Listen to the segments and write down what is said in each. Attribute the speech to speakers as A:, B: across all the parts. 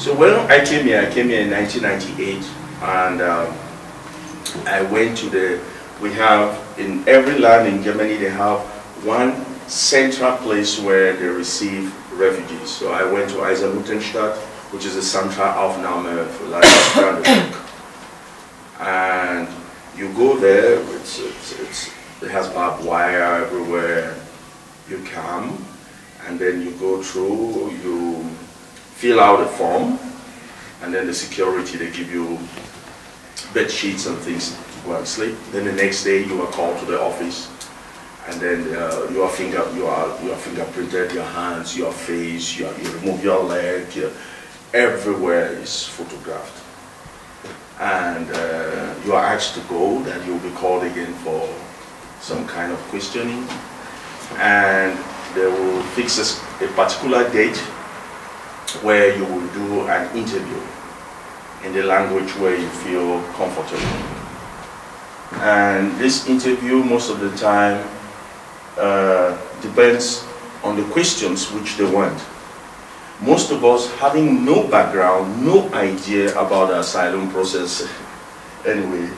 A: So when I came here in 1998, and I went to we have, in every land in Germany, they have one central place where they receive refugees. So I went to Eisenhüttenstadt, which is a central Aufnahme for Leute. And you go there, it has barbed wire everywhere you come, and then you go through, you fill out a form, and then the security, they give you bed sheets and things to go and sleep. Then the next day you are called to the office, and then you are fingerprinted, your hands, your face, you remove your leg, everywhere is photographed. And you are asked to go, then you'll be called again for some kind of questioning, and they will fix a particular date where you will do an interview in the language where you feel comfortable. And this interview, most of the time, depends on the questions which they want. Most of us having no background, no idea about the asylum process. Anyway,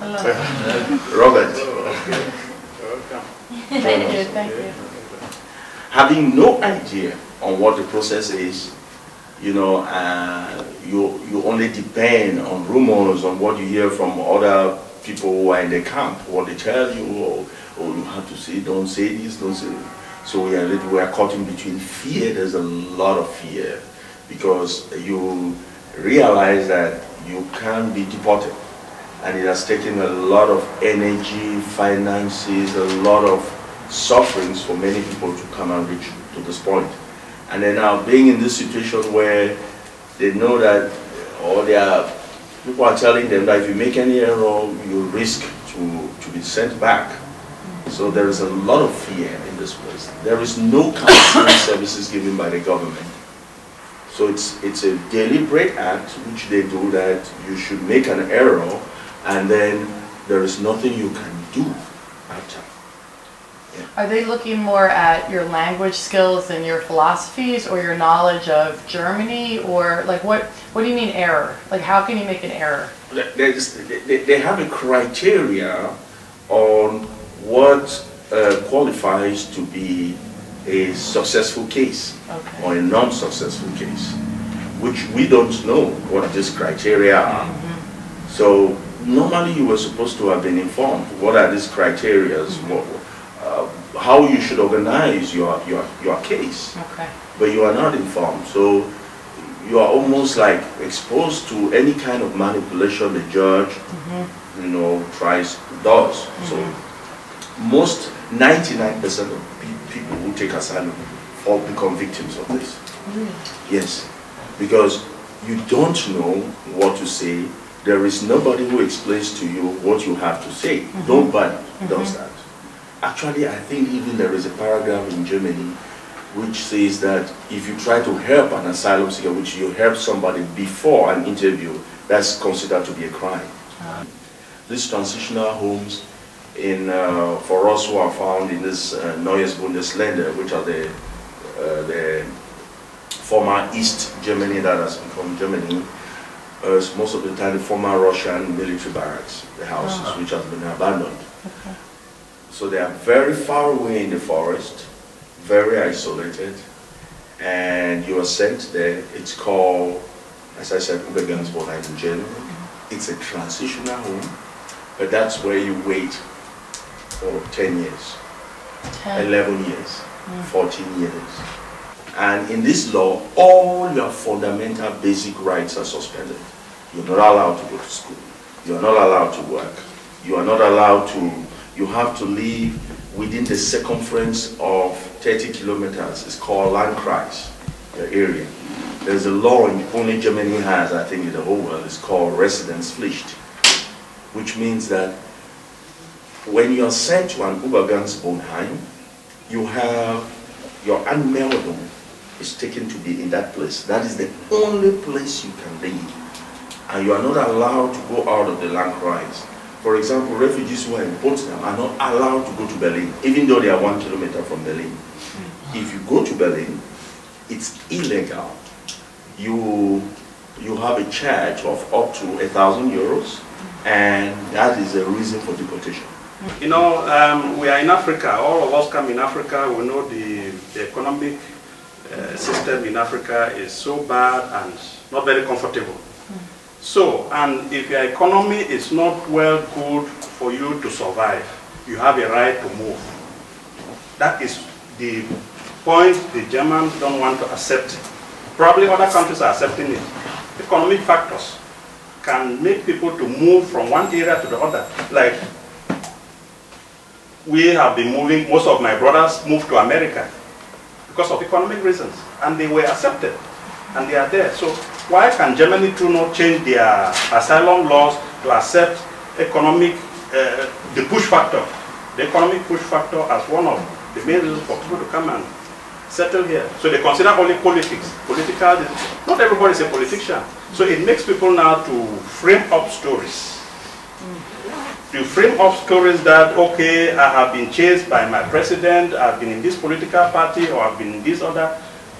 A: Robert.
B: Welcome.
C: Thank you.
A: Having no idea on what the process is, you know, you only depend on rumors, on what you hear from other people who are in the camp, what they tell you, or you have to say, don't say this, don't say that. So we are caught in between fear. There's a lot of fear because you realize that you can be deported, and it has taken a lot of energy, finances, a lot of sufferings for many people to come and reach to this point. And then now being in this situation where they know that, or people are telling them that if you make any error, you risk to be sent back. So there is a lot of fear in this place. There is no counseling services given by the government. So it's a deliberate act which they do, that you should make an error and then there is nothing you can do after. Yeah.
C: Are they looking more at your language skills and your philosophies, or your knowledge of Germany, or like what do you mean error? Like how can you make an error?
A: They have a criteria on what qualifies to be a successful case, okay, or a non-successful case, which we don't know what these criteria are. Mm-hmm. So normally you were supposed to have been informed what are these criteria, mm-hmm, how you should organize your case, okay, but you are not informed. So you are almost like exposed to any kind of manipulation the judge, mm-hmm, you know, does. Mm-hmm. So most 99% of people who take asylum all become victims of this. Really? Yes, because you don't know what to say. There is nobody who explains to you what you have to say. Mm-hmm. Nobody, mm-hmm, does that. Actually, I think even there is a paragraph in Germany which says that if you try to help an asylum seeker, which you help somebody before an interview, that's considered to be a crime. These transitional homes for us who are found in this Neues Bundesländer, which are the former East Germany that has become Germany, most of the time the former Russian military barracks, the houses, which have been abandoned. Okay. So they are very far away in the forest, very isolated, and you are sent there. It's called, as I said, Übergangswohnheim in Germany. Mm-hmm. It's a transitional home, but that's where you wait for 10 years, 11 years, 14 years. And in this law, all your fundamental basic rights are suspended. You're not allowed to go to school. You're not allowed to work. You are not allowed to, you have to live within the circumference of 30 kilometers. It's called Landkreis, the area. There's a law only Germany has, I think in the whole world, it's called Residenzpflicht, which means that when you are sent to an Übergangswohnheim, you have your Anmeldung is taken to be in that place. That is the only place you can live. And you are not allowed to go out of the Landkreis. For example, refugees who are in Potsdam are not allowed to go to Berlin, even though they are 1 kilometer from Berlin. If you go to Berlin, it's illegal you have a charge of up to 1,000 euros, and that is a reason for deportation.
B: You know, we are in Africa. All of us come in Africa. We know the economic system in Africa is so bad and not very comfortable. So, and if your economy is not well good for you to survive, you have a right to move. That is the point the Germans don't want to accept. Probably other countries are accepting it. Economic factors can make people to move from one area to the other. Like, we have been moving, most of my brothers moved to America because of economic reasons, and they were accepted, and they are there. So why can Germany too not change their asylum laws to accept economic, the push factor, the economic push factor as one of the main reasons for people to come and settle here? So they consider only politics. Not everybody is a politician. So it makes people now to frame up stories. To frame up stories that, okay, I have been chased by my president, I've been in this political party, or I've been in this other,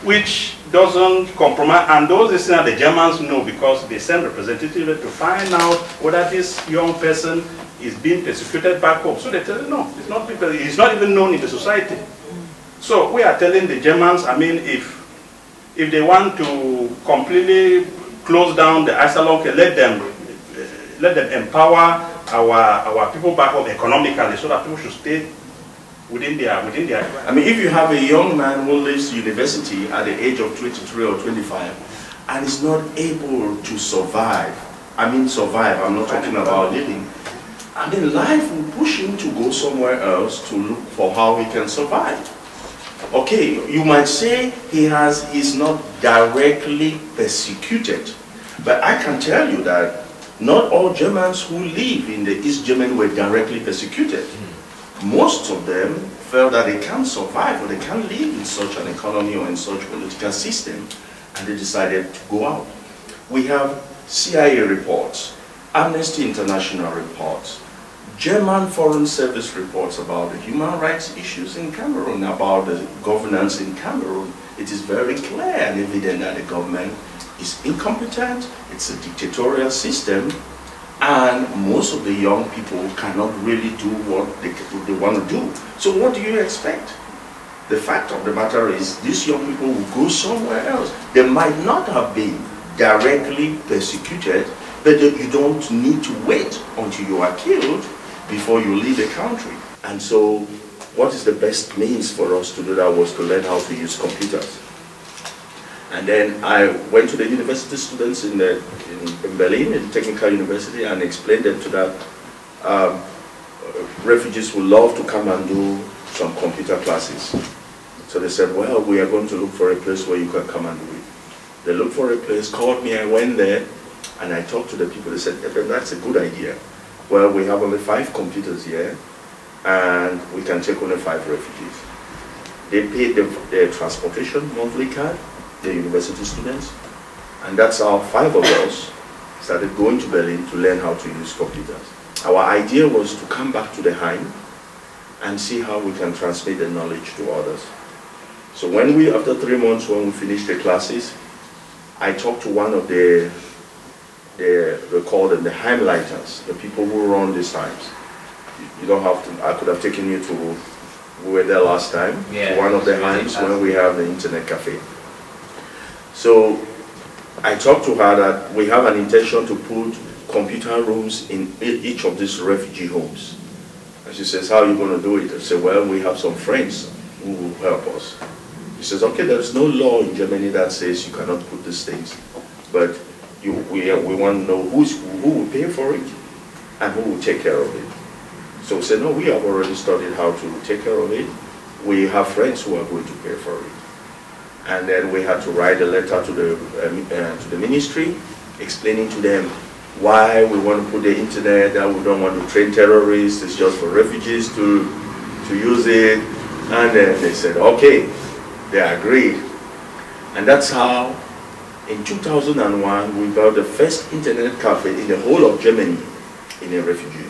B: which doesn't compromise. And those listeners, the Germans know, because they send representatives to find out whether this young person is being persecuted back home. So they tell you, no, it's not people, it's not even known in the society. So we are telling the Germans, I mean, if they want to completely close down the asylum, okay, let them empower our people back home economically, so that people should stay within their.
A: I mean, if you have a young man who leaves university at the age of 23 or 25 and is not able to survive, I mean survive, I'm not talking about living, I mean life will push him to go somewhere else to look for how he can survive. Okay, you might say he's not directly persecuted, but I can tell you that not all Germans who live in the East Germany were directly persecuted. Most of them felt that they can't survive or they can't live in such an economy or in such a political system, and they decided to go out. We have CIA reports, Amnesty International reports, German Foreign Service reports about the human rights issues in Cameroon, about the governance in Cameroon. It is very clear and evident that the government is incompetent, it's a dictatorial system, and most of the young people cannot really do what they want to do. So what do you expect? The fact of the matter is these young people will go somewhere else. They might not have been directly persecuted, but you don't need to wait until you are killed before you leave the country. And so what is the best means for us to do that was to learn how to use computers. And then I went to the university students in Berlin, in Technical University, and explained them to that refugees would love to come and do some computer classes. So they said, well, we are going to look for a place where you can come and do it. They looked for a place, called me, I went there, and I talked to the people. They said, yeah, that's a good idea. Well, we have only 5 computers here, and we can take only 5 refugees. They paid their transportation monthly card, the university students, and that's how 5 of us started going to Berlin to learn how to use computers. Our idea was to come back to the Heim and see how we can transmit the knowledge to others. So when after 3 months, when we finished the classes, I talked to one of we call them the Heimleiters, the people who run these Heims. You don't have to, I could have taken you to, we were there last time, to one of the Heims when we have the internet cafe. So I talked to her that we have an intention to put computer rooms in each of these refugee homes. And she says, how are you going to do it? I said, well, we have some friends who will help us. She says, okay, there's no law in Germany that says you cannot put these things, but we want to know who will pay for it and who will take care of it. So we said, no, we have already studied how to take care of it. We have friends who are going to pay for it. And then we had to write a letter to the ministry explaining to them why we want to put the internet, that we don't want to train terrorists, it's just for refugees to use it. And then they said, okay, they agreed. And that's how, in 2001, we built the first internet cafe in the whole of Germany in a refugee.